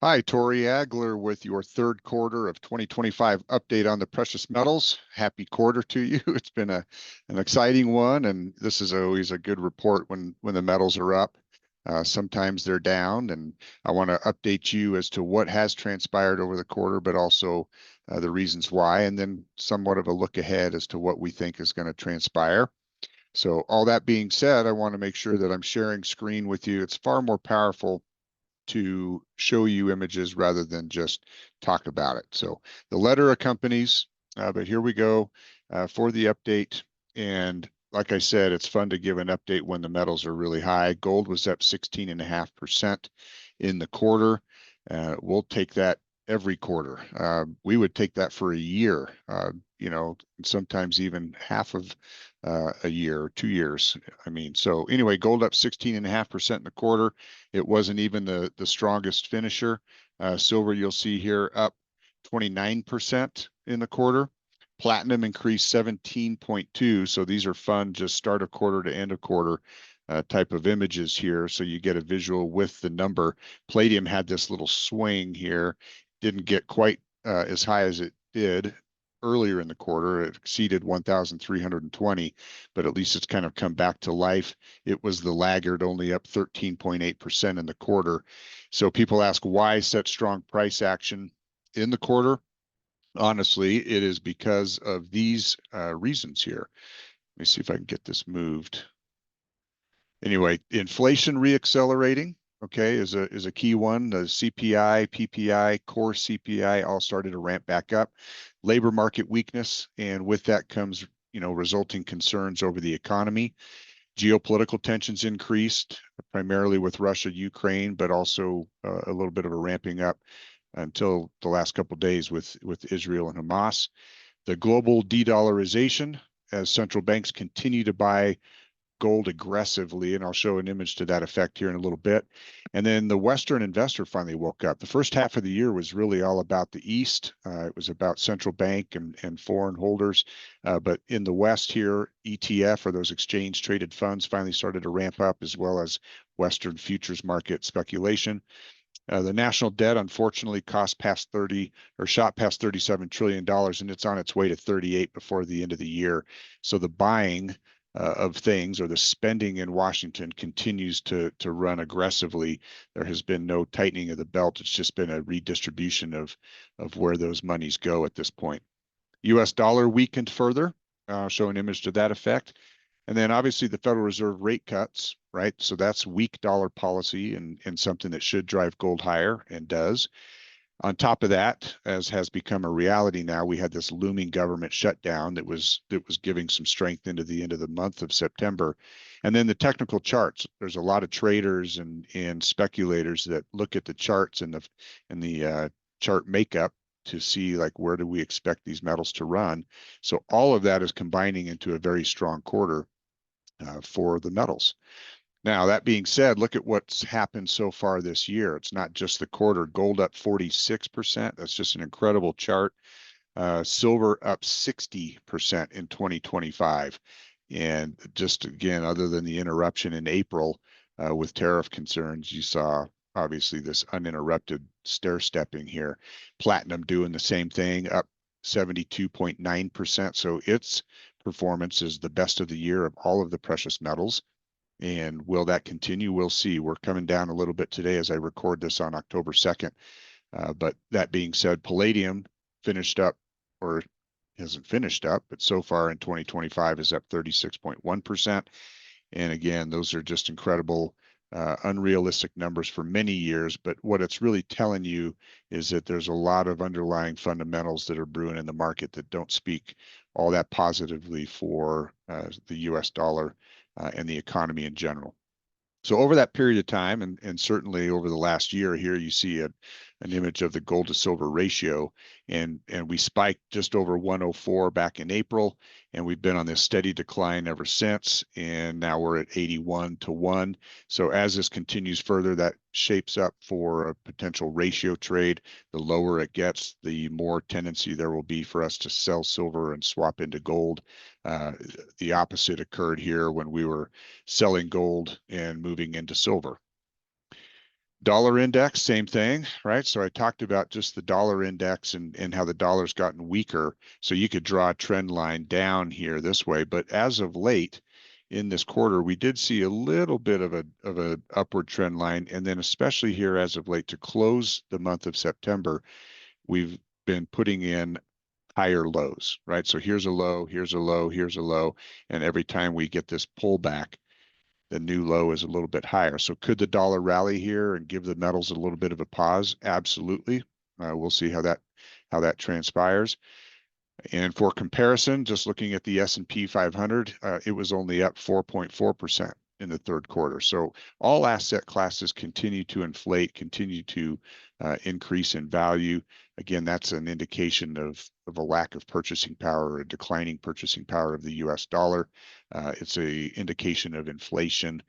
Hi, Tori Agler with your third quarter of 2025 update on the precious metals. Happy quarter to you. It's been an exciting one, and this is always a good report when the metals are up. Sometimes they're down, and I want to update you as to what has transpired over the quarter, but also the reasons why, and then somewhat of a look ahead as to what we think is going to transpire. So all that being said, I want to make sure that I'm sharing screen with you. It's far more powerful to show you images rather than just talk about it. So the letter accompanies, but here we go for the update. And like I said, it's fun to give an update when the metals are really high. Gold was up 16.5% in the quarter. We'll take that every quarter. We would take that for a year, sometimes even half of a year or 2 years. I mean, so anyway, gold up 16.5% in the quarter. It wasn't even the strongest finisher. Silver, you'll see here, up 29% in the quarter. Platinum increased 17.2. So these are fun, just start of quarter to end of quarter type of images here. So you get a visual with the number. Palladium had this little swing here, didn't get quite as high as it did earlier in the quarter. It exceeded 1,320, but at least it's kind of come back to life. It was the laggard, only up 13.8% in the quarter. So people ask why such strong price action in the quarter. Honestly, it is because of these reasons here. Let me see if I can get this moved. Anyway, inflation reaccelerating, okay, is a key one. The CPI, PPI, core CPI all started to ramp back up. Labor market weakness, and with that comes, resulting concerns over the economy. Geopolitical tensions increased, primarily with Russia, Ukraine, but also a little bit of a ramping up until the last couple of days with Israel and Hamas. The global de-dollarization as central banks continue to buy gold aggressively, and I'll show an image to that effect here in a little bit. And then the Western investor finally woke up. The first half of the year was really all about the East. It was about central bank and foreign holders. But in the West here, ETF, or those exchange traded funds, finally started to ramp up, as well as Western futures market speculation. The national debt, unfortunately, shot past $37 trillion, and it's on its way to 38 before the end of the year. So the buying of things, or the spending in Washington, continues to run aggressively. There has been no tightening of the belt. It's just been a redistribution of where those monies go at this point. U.S. dollar weakened further. I'll show an image to that effect. And then obviously the Federal Reserve rate cuts, right? So that's weak dollar policy and something that should drive gold higher, and does. On top of that, as has become a reality now, we had this looming government shutdown that was giving some strength into the end of the month of September. And then the technical charts. There's a lot of traders and speculators that look at the charts and the chart makeup to see, like, where do we expect these metals to run. So all of that is combining into a very strong quarter for the metals. Now, that being said, look at what's happened so far this year. It's not just the quarter. Gold up 46%. That's just an incredible chart. Silver up 60% in 2025. And just again, other than the interruption in April with tariff concerns, you saw obviously this uninterrupted stair stepping here. Platinum doing the same thing, up 72.9%. So its performance is the best of the year of all of the precious metals. And will that continue? We'll see. We're coming down a little bit today as I record this on October 2nd. But that being said, palladium finished up, or hasn't finished up, but so far in 2025 is up 36.1%. And again, those are just incredible, unrealistic numbers for many years. But what it's really telling you is that there's a lot of underlying fundamentals that are brewing in the market that don't speak all that positively for the US dollar and the economy in general. So over that period of time, and certainly over the last year here, you see an image of the gold to silver ratio, and we spiked just over 104 back in April, and we've been on this steady decline ever since, and now we're at 81 to 1. So as this continues further, that shapes up for a potential ratio trade. The lower it gets, the more tendency there will be for us to sell silver and swap into gold. The opposite occurred here when we were selling gold and moving into silver. Dollar index, same thing, right? So I talked about just the dollar index and how the dollar's gotten weaker. So you could draw a trend line down here this way. But as of late in this quarter, we did see a little bit of a upward trend line. And then especially here as of late to close the month of September, we've been putting in higher lows, right? So here's a low, here's a low, here's a low. And every time we get this pullback, the new low is a little bit higher. So could the dollar rally here and give the metals a little bit of a pause? Absolutely. We'll see how that transpires. And for comparison, just looking at the S&P 500, it was only up 4.4% in the third quarter. So all asset classes continue to inflate, continue to increase in value. Again, that's an indication of a lack of purchasing power or a declining purchasing power of the US dollar. It's a indication of inflation,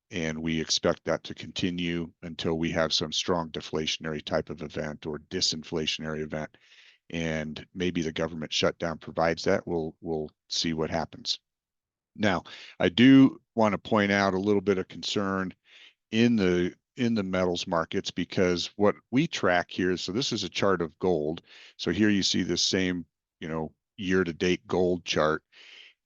and we expect that to continue until we have some strong deflationary type of event or disinflationary event. And maybe the government shutdown provides that. We'll see what happens. Now, I do want to point out a little bit of concern in the metals markets, because what we track here, so this is a chart of gold. So here you see this same, year to date gold chart.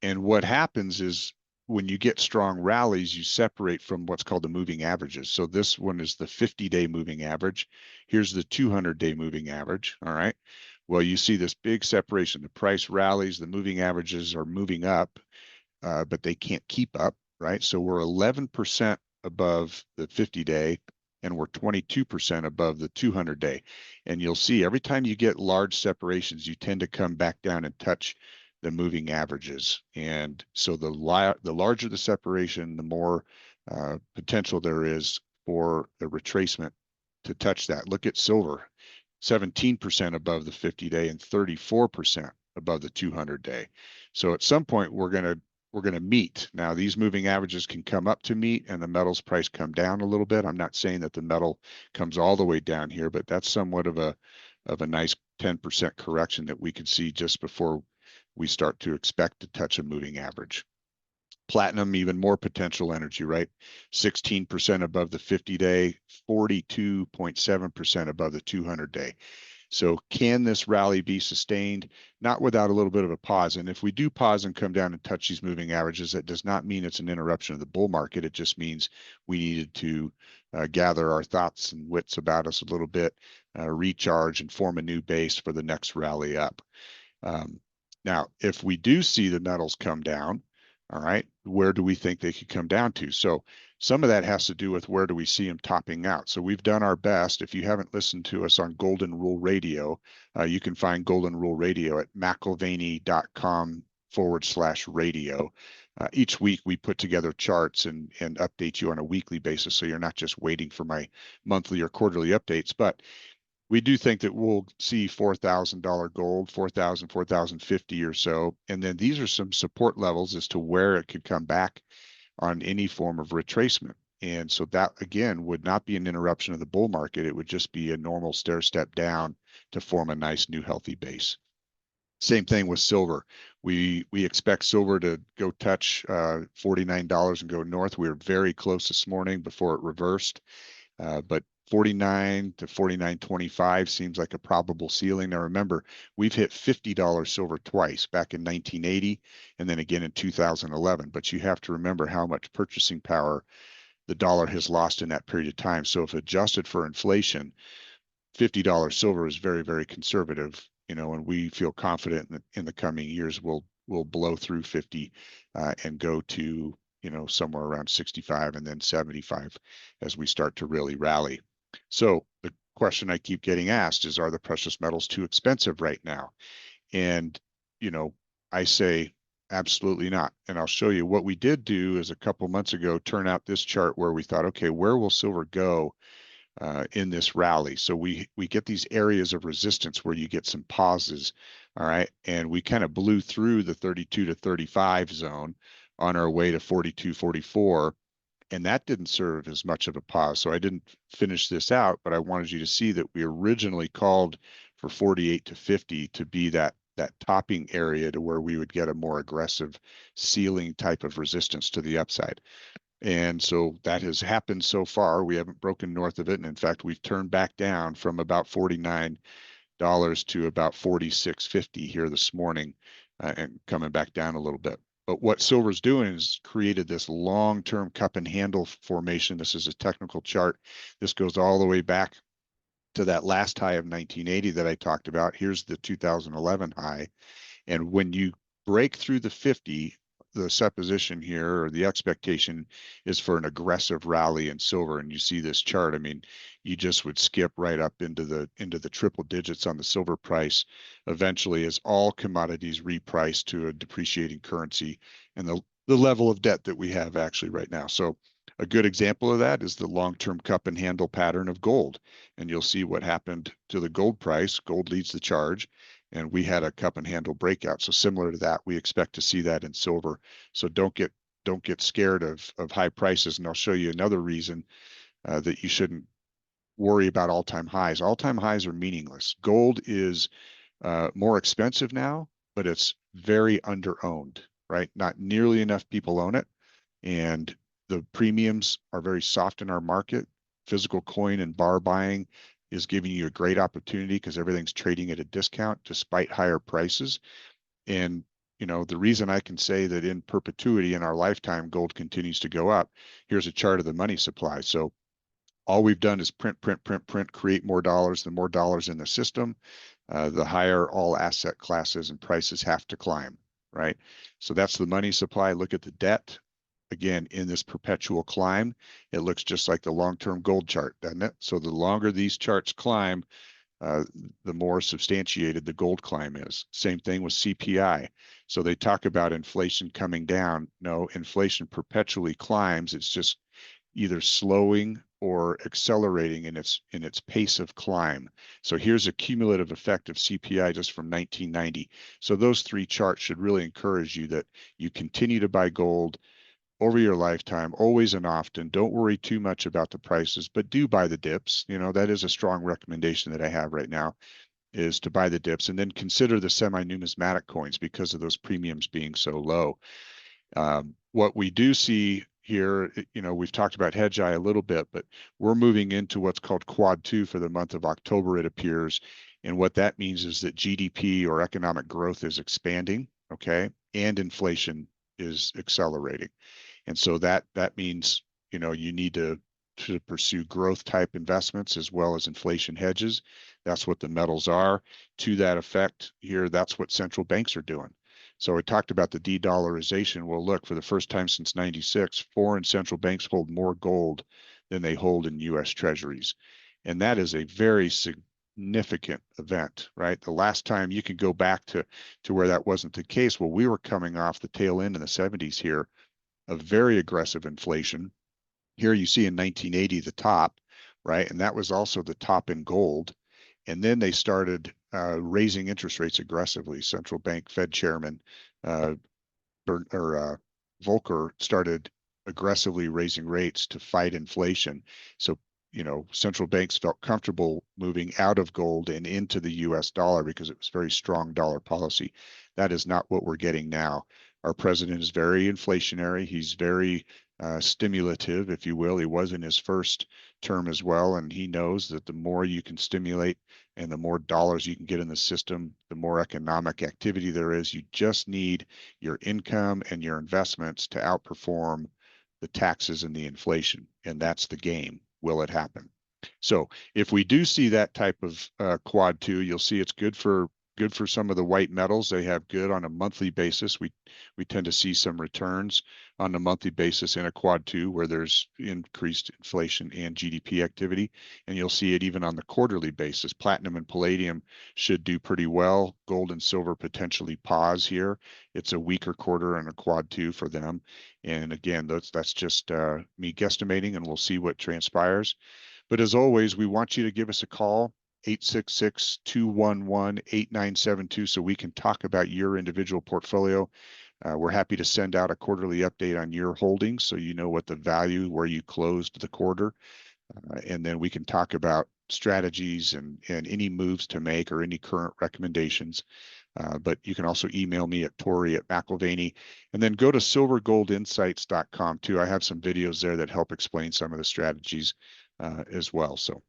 And what happens is when you get strong rallies, you separate from what's called the moving averages. So this one is the 50-day moving average. Here's the 200-day moving average. All right. Well, you see this big separation. The price rallies, the moving averages are moving up, but they can't keep up, right? So we're 11% above the 50-day, and we're 22% above the 200-day. And you'll see every time you get large separations, you tend to come back down and touch the moving averages. And so the larger the separation, the more potential there is for the retracement to touch that. Look at silver, 17% above the 50-day and 34% above the 200-day. So at some point we're going to meet. Now these moving averages can come up to meet and the metals price come down a little bit. I'm not saying that the metal comes all the way down here, but that's somewhat of a nice 10% correction that we could see just before we start to expect to touch a moving average. Platinum, even more potential energy, right? 16% above the 50-day, 42.7% above the 200-day. So can this rally be sustained? Not without a little bit of a pause. And if we do pause and come down and touch these moving averages, that does not mean it's an interruption of the bull market. It just means we needed to gather our thoughts and wits about us a little bit, recharge and form a new base for the next rally up. Now, if we do see the metals come down, all right, where do we think they could come down to? So some of that has to do with where do we see them topping out. So we've done our best. If you haven't listened to us on Golden Rule Radio, you can find Golden Rule Radio at mcelvaney.com/radio. Each week we put together charts and update you on a weekly basis. So you're not just waiting for my monthly or quarterly updates, but we do think that we'll see $4,000 gold, 4,000, 4,050 or so. And then these are some support levels as to where it could come back on any form of retracement. And so that, again, would not be an interruption of the bull market. It would just be a normal stair step down to form a nice new healthy base. Same thing with silver. We expect silver to go touch $49 and go north. We were very close this morning before it reversed. But 49 to 49.25 seems like a probable ceiling. Now remember, we've hit $50 silver twice, back in 1980 and then again in 2011. But you have to remember how much purchasing power the dollar has lost in that period of time. So if adjusted for inflation, $50 silver is very, very conservative, and we feel confident in the coming years we'll blow through 50 and go to somewhere around 65 and then 75 as we start to really rally. So the question I keep getting asked is, are the precious metals too expensive right now? And, I say absolutely not. And I'll show you what we did do is a couple months ago, turn out this chart where we thought, okay, where will silver go in this rally? So we get these areas of resistance where you get some pauses. All right. And we kind of blew through the 32 to 35 zone on our way to 42, 44. And that didn't serve as much of a pause. So I didn't finish this out, but I wanted you to see that we originally called for 48 to 50 to be that topping area to where we would get a more aggressive ceiling type of resistance to the upside. And so that has happened so far. We haven't broken north of it. And in fact, we've turned back down from about $49 to about 46.50 here this morning, and coming back down a little bit. But what silver's doing is created this long-term cup and handle formation. This is a technical chart. This goes all the way back to that last high of 1980 that I talked about. Here's the 2011 high. And when you break through the 50, the supposition here or the expectation is for an aggressive rally in silver. And you see this chart. I mean, you just would skip right up into the triple digits on the silver price eventually as all commodities reprice to a depreciating currency and the level of debt that we have actually right now. So a good example of that is the long-term cup and handle pattern of gold. And you'll see what happened to the gold price. Gold leads the charge, and we had a cup and handle breakout. So similar to that, we expect to see that in silver. So don't get scared of high prices. And I'll show you another reason that you shouldn't worry about all-time highs. All-time highs are meaningless. Gold is more expensive now, but it's very under-owned, right? Not nearly enough people own it, and the premiums are very soft in our market. Physical coin and bar buying is giving you a great opportunity because everything's trading at a discount despite higher prices. And the reason I can say that in perpetuity in our lifetime, gold continues to go up. Here's a chart of the money supply. So all we've done is print, print, print, print, create more dollars. The more dollars in the system, the higher all asset classes and prices have to climb, right? So that's the money supply. Look at the debt. Again, in this perpetual climb, it looks just like the long-term gold chart, doesn't it? So the longer these charts climb, uh, the more substantiated the gold climb is. Same thing with CPI. So they talk about inflation coming down. No, inflation perpetually climbs. It's just either slowing or accelerating in its pace of climb. So here's a cumulative effect of CPI just from 1990. So those three charts should really encourage you that you continue to buy gold over your lifetime, always and often. Don't worry too much about the prices, but do buy the dips. That is a strong recommendation that I have right now, is to buy the dips and then consider the semi-numismatic coins because of those premiums being so low. What we do see here, we've talked about Hedgeye a little bit, but we're moving into what's called Quad 2 for the month of October, it appears. And what that means is that GDP or economic growth is expanding, okay, and inflation is accelerating. And so that means, you need to pursue growth type investments as well as inflation hedges. That's what the metals are. To that effect here, that's what central banks are doing. So we talked about the de-dollarization. Well, look, for the first time since 96, foreign central banks hold more gold than they hold in US treasuries. And that is a very significant event, right? The last time you can go back to where that wasn't the case, well, we were coming off the tail end in the 70s here of very aggressive inflation. Here you see in 1980 the top, right? And that was also the top in gold. And then they started raising interest rates aggressively. Central bank Fed chairman uh, Volcker started aggressively raising rates to fight inflation. So, central banks felt comfortable moving out of gold and into the US dollar because it was very strong dollar policy. That is not what we're getting now. Our president is very inflationary. He's very stimulative, if you will. He was in his first term as well. And he knows that the more you can stimulate and the more dollars you can get in the system, the more economic activity there is. You just need your income and your investments to outperform the taxes and the inflation. And that's the game. Will it happen? So if we do see that type of quad 2, you'll see it's good for some of the white metals. They have good on a monthly basis. We tend to see some returns on a monthly basis in a quad 2 where there's increased inflation and GDP activity. And you'll see it even on the quarterly basis. Platinum and palladium should do pretty well. Gold and silver potentially pause here. It's a weaker quarter and a quad 2 for them. And again, that's just me guesstimating, and we'll see what transpires. But as always, we want you to give us a call, 866-211-8972, so we can talk about your individual portfolio. We're happy to send out a quarterly update on your holdings so you know what the value, where you closed the quarter. And then we can talk about strategies and any moves to make or any current recommendations. But you can also email me at Tori@McIlvaney, and then go to silvergoldinsights.com too. I have some videos there that help explain some of the strategies as well. So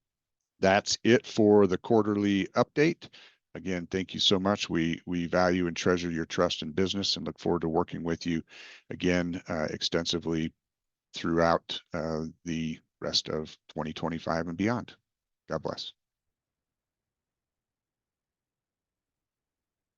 that's it for the quarterly update. Again, thank you so much. We value and treasure your trust in business and look forward to working with you again extensively throughout the rest of 2025 and beyond. God bless.